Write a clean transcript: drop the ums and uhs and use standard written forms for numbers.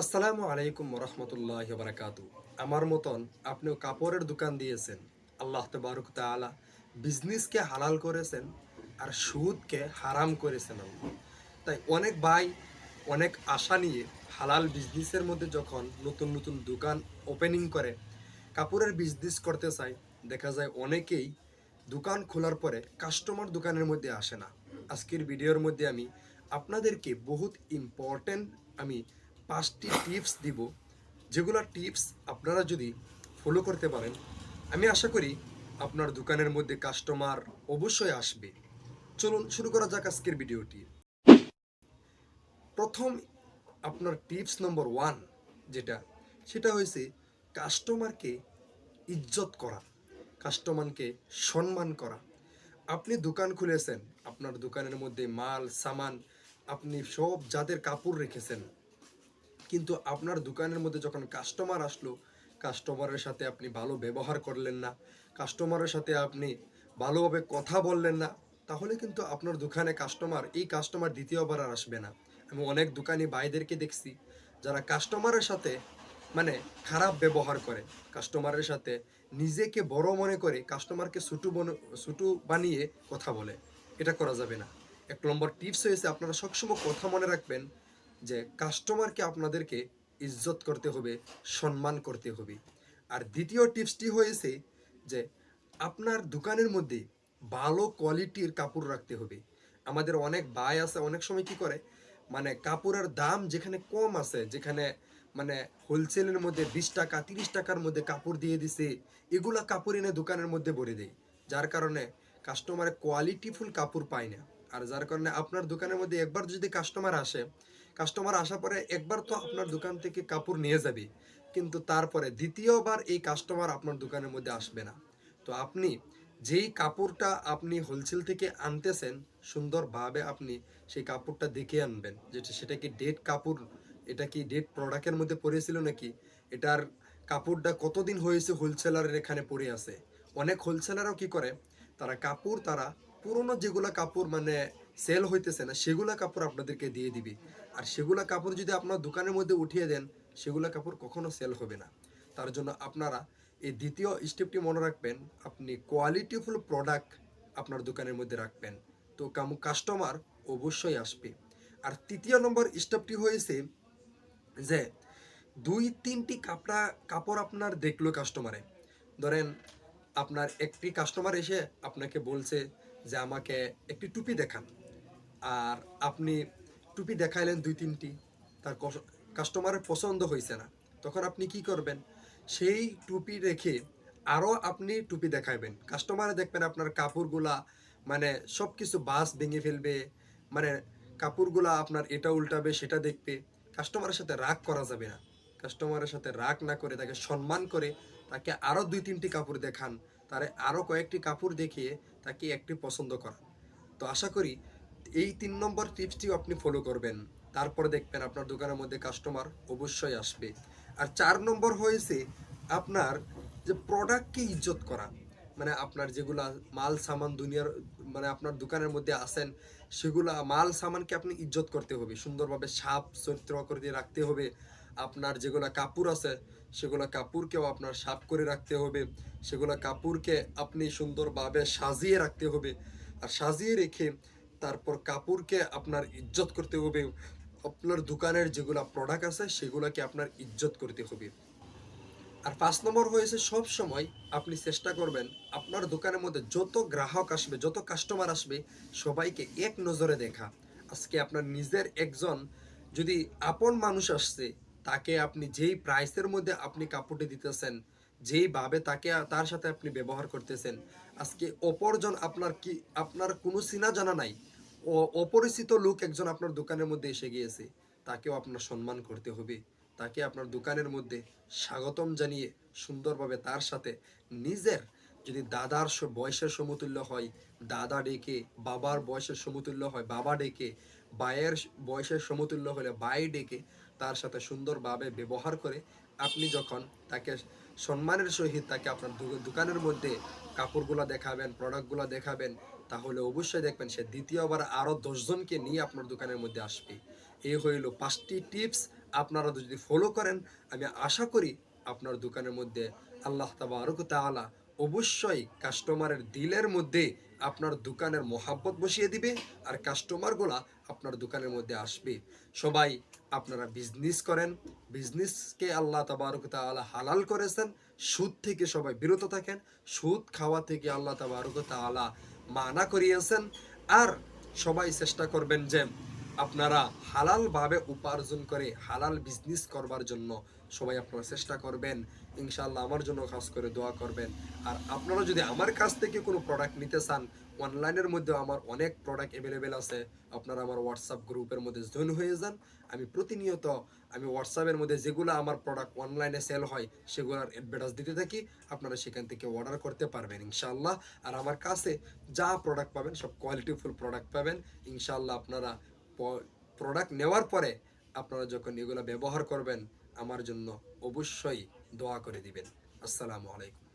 আসসালামু আলাইকুম রহমতুল্লাহ বারাকাতু। আমার মতন আপনিও কাপড়ের দোকান দিয়েছেন। আল্লাহ তবারক তাআলা বিজনেসকে হালাল করেছেন আর সুদকে হারাম করেছেন আল্লাহ। তাই অনেক ভাই অনেক আশা নিয়ে হালাল বিজনেসের মধ্যে যখন নতুন নতুন দোকান ওপেনিং করে কাপড়ের বিজনেস করতে চায়, দেখা যায় অনেকেই দোকান খোলার পরে কাস্টমার দোকানের মধ্যে আসে না। আজকের ভিডিওর মধ্যে আমি আপনাদেরকে বহুত ইম্পর্ট্যান্ট আমি 5টি টিপস দিব, যেগুলো টিপস আপনারা যদি ফলো করতে পারেন, আমি আশা করি আপনার দোকানের মধ্যে কাস্টমার অবশ্যই আসবে। চলুন শুরু করা যাক আজকের ভিডিওটি। প্রথম আপনার টিপস নম্বর 1 যেটা, সেটা হয়েছে কাস্টমারকে ইজ্জত করা, কাস্টমারকে সম্মান করা। আপনি দোকান খুলেছেন, আপনার দোকানের মধ্যে মাল সামান আপনি সব জাতের কাপড় রেখেছেন, কিন্তু আপনার দোকানের মধ্যে যখন কাস্টমার আসলো, কাস্টমারের সাথে আপনি ভালো ব্যবহার করলেন না, কাস্টমারের সাথে আপনি ভালোভাবে কথা বললেন না, তাহলে কিন্তু আপনার দোকানে কাস্টমার দ্বিতীয়বার আর আসবে না। আমি অনেক দোকানি ভাইদেরকে দেখছি যারা কাস্টমারের সাথে মানে খারাপ ব্যবহার করে, কাস্টমারের সাথে নিজেকে বড় মনে করে কাস্টমারকে ছোটো বানিয়ে কথা বলে। এটা করা যাবে না। 1 নম্বর টিপস হয়েছে আপনারা সবসময় কথা মনে রাখবেন যে কাস্টমারকে আপনাদেরকে ইজ্জত করতে হবে, সম্মান করতে হবে। আর দ্বিতীয় টিপসটি হয়েছে যে আপনার দোকানের মধ্যে ভালো কোয়ালিটির কাপড় রাখতে হবে। আমাদের অনেক ভাই আছে, অনেক সময় কি করে, মানে কাপড়ের দাম যেখানে কম আছে, যেখানে মানে হোলসেলের মধ্যে 20 টাকা 30 টাকার মধ্যে কাপড় দিয়ে দিছে, এগুলা কাপড় এনে দোকানের মধ্যে ভরে দেয়, যার কারণে কাস্টমার কোয়ালিটিফুল কাপড় পায় না। আর যার কারণে আপনার দোকানের মধ্যে একবার যদি কাস্টমার আসে, কাস্টমার আসার পরে একবার তো আপনার দোকান থেকে কাপড় নিয়ে যাবে, কিন্তু তারপরে দ্বিতীয়বার এই কাস্টমার আপনার দোকানের মধ্যে আসবে না। তো আপনি যেই কাপড়টা আপনি হোলসেল থেকে আনতেছেন, সুন্দরভাবে আপনি সেই কাপড়টা দেখে আনবেন, যেটা সেটা কি ডেট কাপড়, এটা কি ডেট প্রোডাক্টের মধ্যে পড়েছিল নাকি, এটার কাপড়টা কতদিন হয়েছে হোলসেলারের এখানে পড়ে আছে। অনেক হোলসেলারও কি করে, তারা পুরনো যেগুলা কাপড় মানে সেল হইতেছে না, সেগুলা কাপড় আপনাদেরকে দিয়ে দিবে। আর সেগুলা কাপড় যদি আপনার দোকানের মধ্যে উঠিয়ে দেন, সেগুলা কাপড় কখনো সেল হবে না। তার জন্য আপনারা এই দ্বিতীয় স্টেপটি মনে রাখবেন, আপনি কোয়ালিটিফুল প্রোডাক্ট আপনার দোকানের মধ্যে রাখবেন, তো কাস্টমার অবশ্যই আসবে। আর 3 নম্বর স্টেপটি হয়েছে যে 2-3টি কাপড় আপনার দেখলো কাস্টমারে। ধরেন আপনার একটি কাস্টমার এসে আপনাকে বলছে যে আমাকে একটি টুপি দেখান, আর আপনি টুপি দেখাইলেন 2-3টি, তার কাস্টমারের পছন্দ হয়েছে না, তখন আপনি কি করবেন, সেই টুপি রেখে আরও আপনি টুপি দেখাইবেন, কাস্টমারে দেখবেন আপনার কাপড়গুলা মানে সব কিছু বাস ভেঙে ফেলবে, মানে কাপড়গুলা আপনার এটা উল্টাবে সেটা দেখবে। কাস্টমারের সাথে রাগ করা যাবে না, কাস্টমারের সাথে রাগ না করে তাকে সম্মান করে তাকে আরও 2-3টি কাপড় দেখান, তারে আরও কয়েকটি কাপড় দেখিয়ে তাকে একটি পছন্দ করা। তো আশা করি এই 3 নম্বর টিপসটিও আপনি ফলো করবেন, তারপরে দেখবেন আপনার দোকানের মধ্যে কাস্টমার অবশ্যই আসবে। আর 4 নম্বর হয়েছে আপনার যে প্রোডাক্টকে ইজ্জত করা, মানে আপনার যেগুলা মাল সামান দুনিয়ার মানে আপনার দোকানের মধ্যে আসেন, সেগুলা মাল সামানকে আপনি ইজ্জত করতে হবে, সুন্দরভাবে সাফ চরিত্র করে রাখতে হবে। আপনার যেগুলা কাপড় আছে, সেগুলা কাপড়কেও আপনার সাফ করে রাখতে হবে, সেগুলা কাপড়কে আপনি সুন্দরভাবে সাজিয়ে রাখতে হবে। আর সাজিয়ে রেখে তারপর কাপড়কে আপনার ইজ্জত করতে হবে, আপনার দোকানের যেগুলা প্রোডাক্ট আছে সেগুলাকে আপনার ইজ্জত করতে হবে। আর 5 নম্বর হয়েছে সব সময় আপনি চেষ্টা করবেন আপনার দোকানের মধ্যে যত গ্রাহক আসবে, যত কাস্টমার আসবে, সবাইকে এক নজরে দেখা। আজকে আপনার নিজের একজন যদি আপন মানুষ আসছে, তাকে আপনি যেই প্রাইসের মধ্যে আপনি কাপড়টি দিতেছেন, যেইভাবে তার সাথে আপনি ব্যবহার করতেছেন, আজকে অপরজন আপনার কোনো চিনা জানা নাই, অপরিচিত লোক একজন আপনার দোকানের মধ্যে এসে গিয়েছে, তাকেও আপনার সম্মান করতে হবে, তাকে আপনার দোকানের মধ্যে স্বাগতম জানিয়ে সুন্দরভাবে তার সাথে নিজের যদি দাদার বয়সের সমতুল্য হয় দাদা ডেকে, বাবার বয়সের সমতুল্য হয় বাবা ডেকে, ভাইয়ের বয়সের সমতুল্য হলে ভাই ডেকে তার সাথে সুন্দরভাবে ব্যবহার করে আপনি যখন তাকে সম্মানের সহিত তাকে আপনার দোকানের মধ্যে কাপড়গুলো দেখাবেন, প্রোডাক্টগুলো দেখাবেন, তাহলে অবশ্যই দেখবেন সে দ্বিতীয়বার আরও 10 জনকে নিয়ে আপনার দোকানের মধ্যে আসবে। এই হইল 5টি টিপস আপনারা যদি ফলো করেন, আমি আশা করি আপনার দোকানের মধ্যে আল্লাহ তাবারক ওয়া তাআলা অবশ্যই কাস্টমারের দিলের মধ্যে আপনার দোকানের মহাব্বত বসিয়ে দিবে, আর কাস্টমারগুলা আপনার দোকানের মধ্যে আসবে। সবাই আপনারা বিজনেস করেন, বিজনেসকে আল্লাহ তাবারক ওয়া তাআলা হালাল করেছেন, সুদ থেকে সবাই বিরত থাকেন, সুদ খাওয়া থেকে আল্লাহ তাবারক ওয়া তাআলা মানা করিয়েছেন। আর সবাই চেষ্টা করবেন যে আপনারা হালালভাবে উপার্জন করে হালাল বিজনেস করবার জন্য সবাই আপনারা চেষ্টা করবেন। ইনশাআল্লাহ আমার জন্য খাস করে দোয়া করবেন। আর আপনারা যদি আমার কাছ থেকে কোনো প্রোডাক্ট নিতে চান, অনলাইনের মধ্যে আমার অনেক প্রোডাক্ট অ্যাভেলেবেল আছে। আপনারা আমার হোয়াটসঅ্যাপ গ্রুপের মধ্যে জয়েন হয়ে যান। আমি প্রতিনিয়ত আমি হোয়াটসঅ্যাপের মধ্যে যেগুলো আমার প্রোডাক্ট অনলাইনে সেল হয় সেগুলোর অ্যাডভার্টাইজ দিতে থাকি। আপনারা সেখান থেকে অর্ডার করতে পারবেন ইনশাআল্লাহ। আর আমার কাছে যা প্রোডাক্ট পাবেন সব কোয়ালিটিফুল প্রোডাক্ট পাবেন ইনশাআল্লাহ। আপনারা প্রোডাক্ট নেওয়ার পরে আপনারা যখন এগুলো ব্যবহার করবেন আমার জন্য অবশ্যই দোয়া করে দিবেন। আসসালামু আলাইকুম।